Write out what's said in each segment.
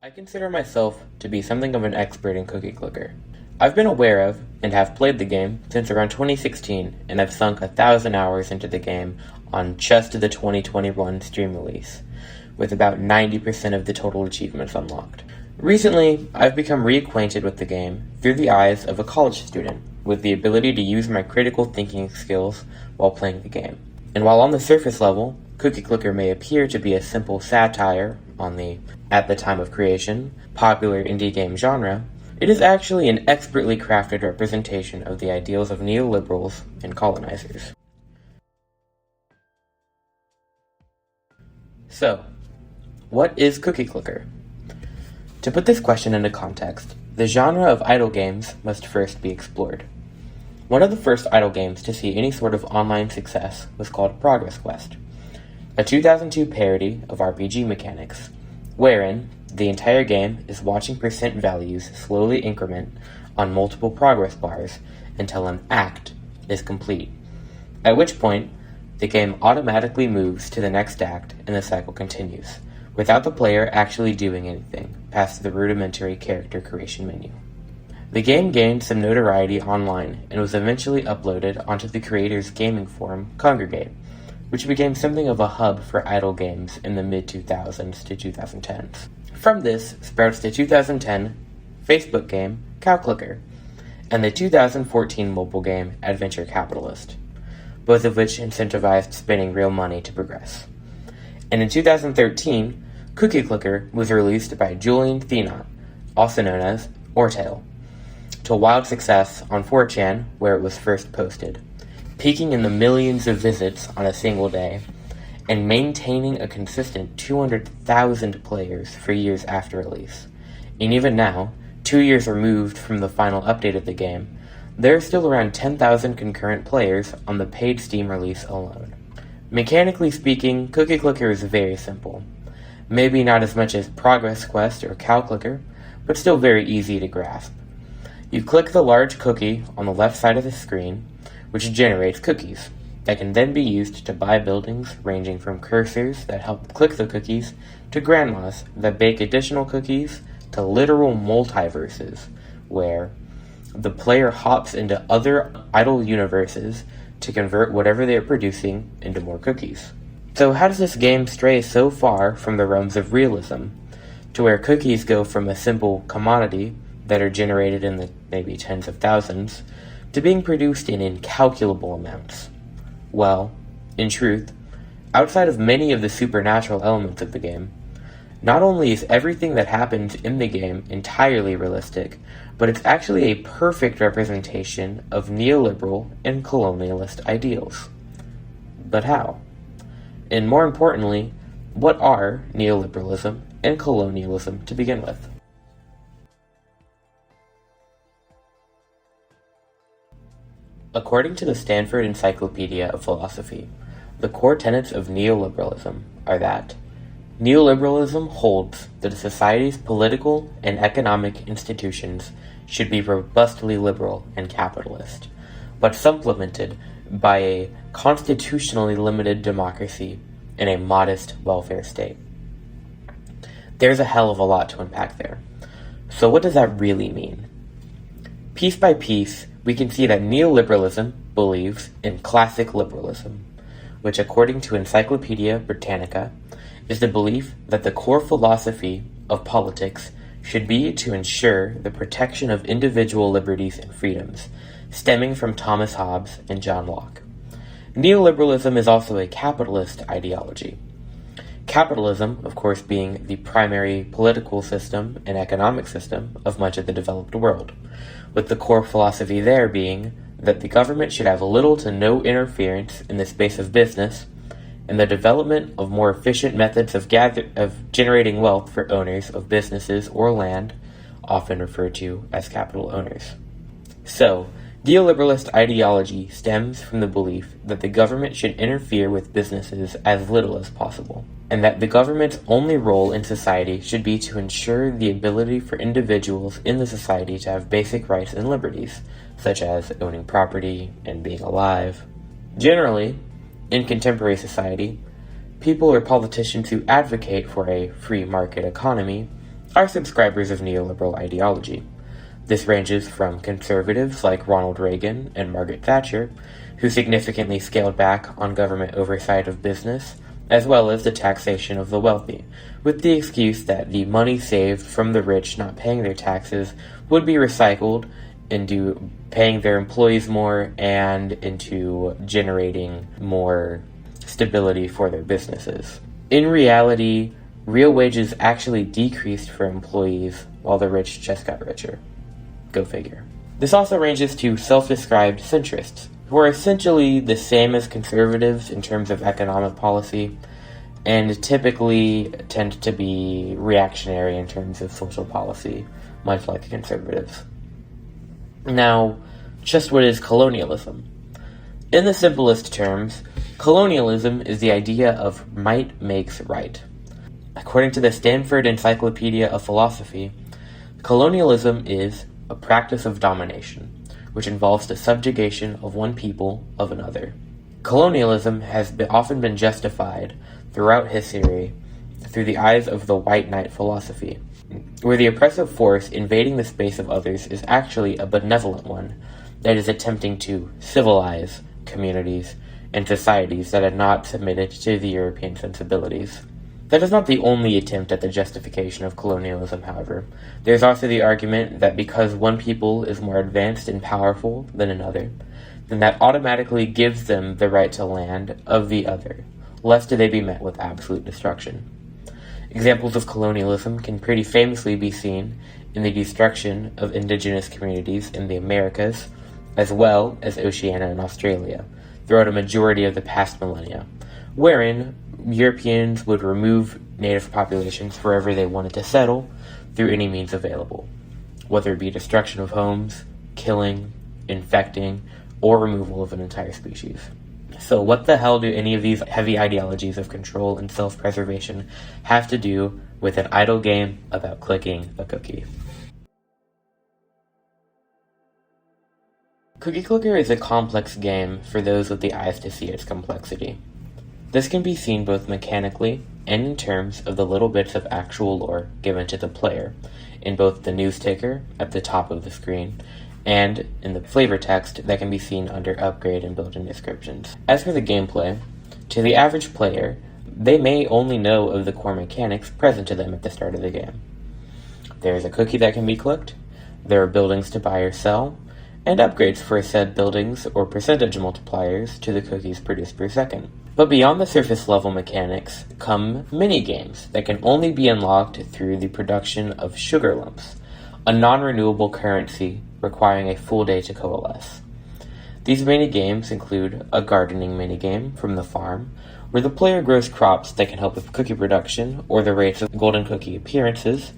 I consider myself to be something of an expert in Cookie Clicker. I've been aware of, and have played the game, since around 2016, and I've sunk 1,000 hours into the game on just the 2021 Steam release, with about 90% of the total achievements unlocked. Recently, I've become reacquainted with the game through the eyes of a college student, with the ability to use my critical thinking skills while playing the game. And while on the surface level, Cookie Clicker may appear to be a simple satire on the, at the time of creation, popular indie game genre, it is actually an expertly crafted representation of the ideals of neoliberals and colonizers. So, what is Cookie Clicker? To put this question into context, the genre of idle games must first be explored. One of the first idle games to see any sort of online success was called Progress Quest, a 2002 parody of RPG mechanics, wherein the entire game is watching percent values slowly increment on multiple progress bars until an act is complete, at which point the game automatically moves to the next act and the cycle continues, without the player actually doing anything past the rudimentary character creation menu. The game gained some notoriety online and was eventually uploaded onto the creator's gaming forum, Congregate, which became something of a hub for idle games in the mid-2000s to 2010s. From this sprouts the 2010 Facebook game, Cow Clicker, and the 2014 mobile game, Adventure Capitalist, both of which incentivized spending real money to progress. And in 2013, Cookie Clicker was released by Julian Thenot, also known as Ortiel, to wild success on 4chan, where it was first posted, peaking in the millions of visits on a single day, and maintaining a consistent 200,000 players for years after release. And even now, 2 years removed from the final update of the game, there are still around 10,000 concurrent players on the paid Steam release alone. Mechanically speaking, Cookie Clicker is very simple. Maybe not as much as Progress Quest or Cow Clicker, but still very easy to grasp. You click the large cookie on the left side of the screen, which generates cookies that can then be used to buy buildings ranging from cursors that help click the cookies to grandmas that bake additional cookies to literal multiverses where the player hops into other idle universes to convert whatever they are producing into more cookies. So how does this game stray so far from the realms of realism, to where cookies go from a simple commodity that are generated in the maybe tens of thousands, to being produced in incalculable amounts? Well, in truth, outside of many of the supernatural elements of the game, not only is everything that happens in the game entirely realistic, but it's actually a perfect representation of neoliberal and colonialist ideals. But how? And more importantly, what are neoliberalism and colonialism to begin with? According to the Stanford Encyclopedia of Philosophy, the core tenets of neoliberalism are that neoliberalism holds that a society's political and economic institutions should be robustly liberal and capitalist, but supplemented by a constitutionally limited democracy and a modest welfare state. There's a hell of a lot to unpack there. So what does that really mean? Piece by piece, we can see that neoliberalism believes in classic liberalism, which according to Encyclopedia Britannica is the belief that the core philosophy of politics should be to ensure the protection of individual liberties and freedoms, stemming from Thomas Hobbes and John Locke. Neoliberalism is also a capitalist ideology. Capitalism, of course, being the primary political system and economic system of much of the developed world, with the core philosophy there being that the government should have little to no interference in the space of business and the development of more efficient methods of generating wealth for owners of businesses or land, often referred to as capital owners. So, neoliberalist ideology stems from the belief that the government should interfere with businesses as little as possible, and that the government's only role in society should be to ensure the ability for individuals in the society to have basic rights and liberties, such as owning property and being alive. Generally, in contemporary society, people or politicians who advocate for a free market economy are subscribers of neoliberal ideology. This ranges from conservatives like Ronald Reagan and Margaret Thatcher, who significantly scaled back on government oversight of business, as well as the taxation of the wealthy, with the excuse that the money saved from the rich not paying their taxes would be recycled into paying their employees more and into generating more stability for their businesses. In reality, real wages actually decreased for employees while the rich just got richer. Go figure. This also ranges to self-described centrists, who are essentially the same as conservatives in terms of economic policy, and typically tend to be reactionary in terms of social policy, much like conservatives. Now, just what is colonialism? In the simplest terms, colonialism is the idea of might makes right. According to the Stanford Encyclopedia of Philosophy, colonialism is a practice of domination, which involves the subjugation of one people of another. Colonialism has often been justified throughout history through the eyes of the white knight philosophy, where the oppressive force invading the space of others is actually a benevolent one that is attempting to civilize communities and societies that are not submitted to the European sensibilities. That is not the only attempt at the justification of colonialism, however. There is also the argument that because one people is more advanced and powerful than another, then that automatically gives them the right to land of the other, lest they be met with absolute destruction. Examples of colonialism can pretty famously be seen in the destruction of indigenous communities in the Americas, as well as Oceania and Australia, throughout a majority of the past millennia, wherein Europeans would remove native populations wherever they wanted to settle through any means available, whether it be destruction of homes, killing, infecting, or removal of an entire species. So what the hell do any of these heavy ideologies of control and self-preservation have to do with an idle game about clicking a cookie? Cookie Clicker is a complex game for those with the eyes to see its complexity. This can be seen both mechanically and in terms of the little bits of actual lore given to the player, in both the news ticker at the top of the screen and in the flavor text that can be seen under upgrade and built-in descriptions. As for the gameplay, to the average player, they may only know of the core mechanics present to them at the start of the game. There is a cookie that can be clicked, there are buildings to buy or sell, and upgrades for said buildings or percentage multipliers to the cookies produced per second. But beyond the surface level mechanics come mini-games that can only be unlocked through the production of sugar lumps, a non-renewable currency requiring a full day to coalesce. These mini-games include a gardening mini-game from the farm, where the player grows crops that can help with cookie production or the rates of golden cookie appearances,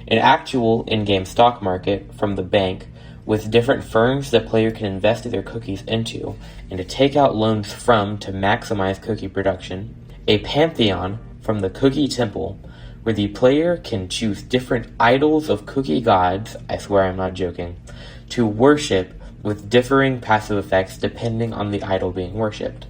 an actual in-game stock market from the bank with different firms the player can invest their cookies into and to take out loans from to maximize cookie production, a pantheon from the Cookie Temple, where the player can choose different idols of cookie gods, I swear I'm not joking, to worship with differing passive effects depending on the idol being worshipped,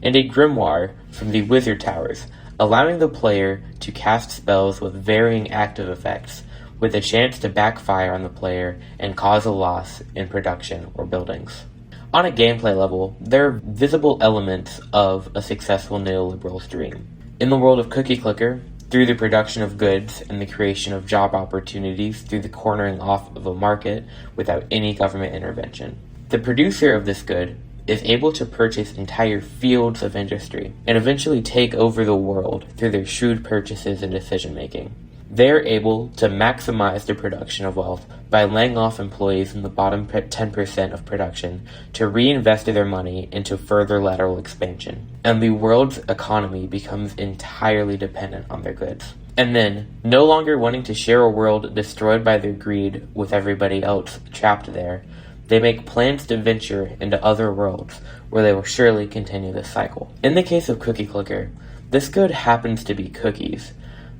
and a grimoire from the Wizard Towers, allowing the player to cast spells with varying active effects, with a chance to backfire on the player and cause a loss in production or buildings. On a gameplay level, there are visible elements of a successful neoliberal dream. In the world of Cookie Clicker, through the production of goods and the creation of job opportunities through the cornering off of a market without any government intervention. The producer of this good is able to purchase entire fields of industry and eventually take over the world through their shrewd purchases and decision-making. They're able to maximize the production of wealth by laying off employees in the bottom 10% of production to reinvest their money into further lateral expansion, and the world's economy becomes entirely dependent on their goods. And then, no longer wanting to share a world destroyed by their greed with everybody else trapped there, they make plans to venture into other worlds where they will surely continue this cycle. In the case of Cookie Clicker, this good happens to be cookies,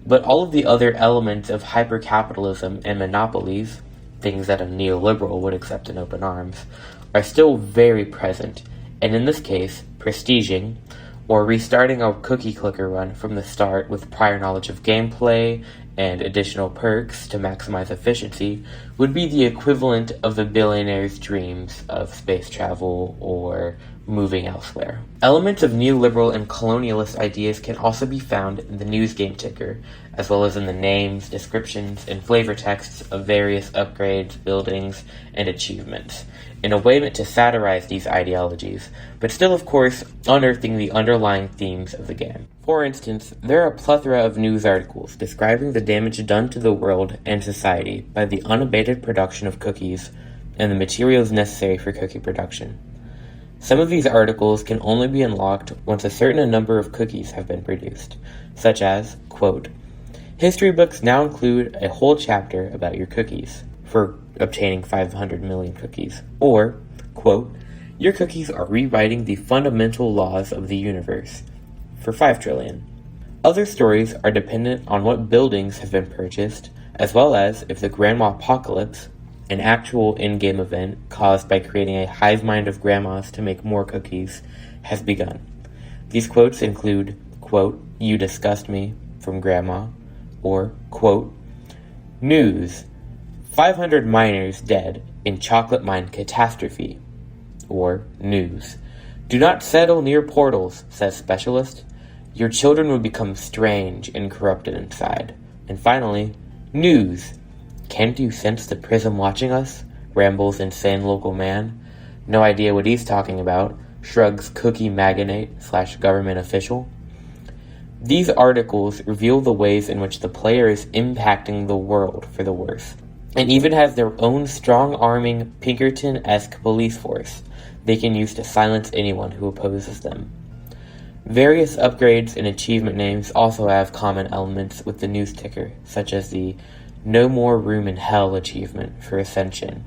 but all of the other elements of hyper-capitalism and monopolies, things that a neoliberal would accept in open arms, are still very present, and in this case, prestiging, or restarting a cookie clicker run from the start with prior knowledge of gameplay and additional perks to maximize efficiency would be the equivalent of the billionaire's dreams of space travel or moving elsewhere. Elements of neoliberal and colonialist ideas can also be found in the news game ticker, as well as in the names, descriptions, and flavor texts of various upgrades, buildings, and achievements, in a way meant to satirize these ideologies, but still, of course, unearthing the underlying themes of the game. For instance, there are a plethora of news articles describing the damage done to the world and society by the unabated production of cookies and the materials necessary for cookie production. Some of these articles can only be unlocked once a certain number of cookies have been produced, such as, quote, "History books now include a whole chapter about your cookies for obtaining 500 million cookies," or, quote, "Your cookies are rewriting the fundamental laws of the universe for 5 trillion. Other stories are dependent on what buildings have been purchased, as well as if the Grandma Apocalypse, an actual in-game event caused by creating a hive mind of grandmas to make more cookies, has begun. These quotes include, quote, "You disgust me," from Grandma, or, quote, "News, 500 miners dead in chocolate mine catastrophe," or news, "Do not settle near portals, says specialist. Your children will become strange and corrupted inside." And finally, news, "Can't you sense the prism watching us?" rambles insane local man. "No idea what he's talking about," shrugs cookie magnate / government official. These articles reveal the ways in which the player is impacting the world for the worse, and even has their own strong-arming Pinkerton-esque police force they can use to silence anyone who opposes them. Various upgrades and achievement names also have common elements with the news ticker, such as the "No More Room in Hell" achievement for Ascension,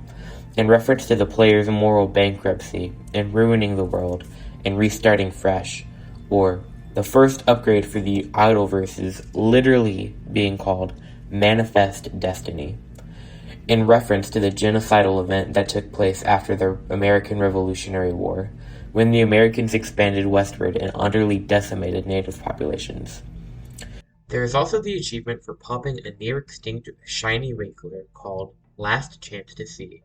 in reference to the player's moral bankruptcy and ruining the world and restarting fresh, or the first upgrade for the Idolverses literally being called Manifest Destiny, in reference to the genocidal event that took place after the American Revolutionary War, when the Americans expanded westward and utterly decimated native populations. There is also the achievement for popping a near-extinct shiny rakelet called Last Chance to See,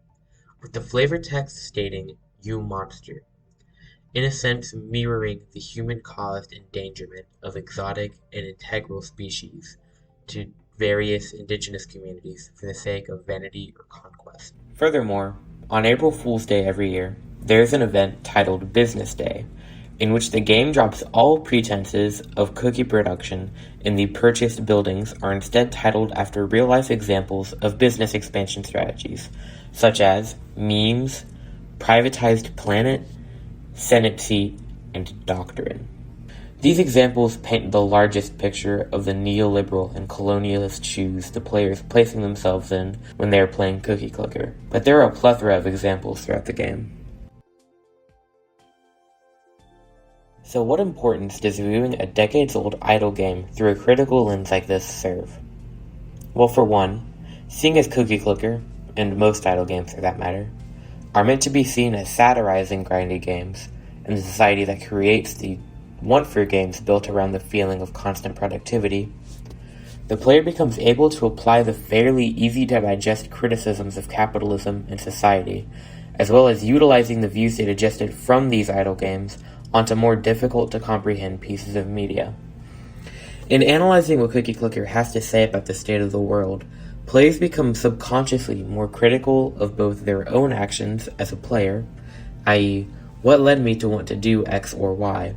with the flavor text stating, "You monster," in a sense mirroring the human-caused endangerment of exotic and integral species to various indigenous communities for the sake of vanity or conquest. Furthermore, on April Fool's Day every year, there is an event titled Business Day, in which the game drops all pretenses of cookie production and the purchased buildings are instead titled after real-life examples of business expansion strategies, such as memes, privatized planet, Senate seat, and doctrine. These examples paint the largest picture of the neoliberal and colonialist shoes the players placing themselves in when they are playing Cookie Clicker, but there are a plethora of examples throughout the game. So what importance does viewing a decades-old idle game through a critical lens like this serve? Well, for one, seeing as Cookie Clicker, and most idle games for that matter, are meant to be seen as satirizing grindy games, and the society that creates the want for games built around the feeling of constant productivity, the player becomes able to apply the fairly easy-to-digest criticisms of capitalism and society, as well as utilizing the views they digested from these idle games onto more difficult-to-comprehend pieces of media. In analyzing what Cookie Clicker has to say about the state of the world, players become subconsciously more critical of both their own actions as a player, i.e., what led me to want to do X or Y,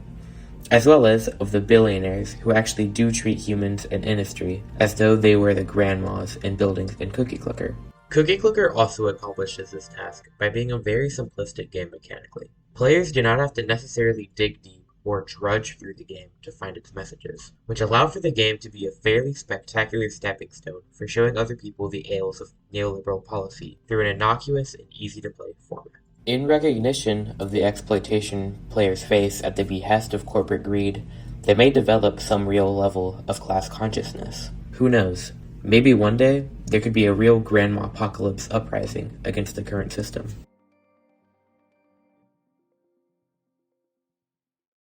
as well as of the billionaires who actually do treat humans and industry as though they were the grandmas in buildings in Cookie Clicker. Cookie Clicker also accomplishes this task by being a very simplistic game mechanically. Players do not have to necessarily dig deep or drudge through the game to find its messages, which allow for the game to be a fairly spectacular stepping stone for showing other people the ails of neoliberal policy through an innocuous and easy-to-play format. In recognition of the exploitation players face at the behest of corporate greed, they may develop some real level of class consciousness. Who knows? Maybe one day, there could be a real Grandma Apocalypse uprising against the current system.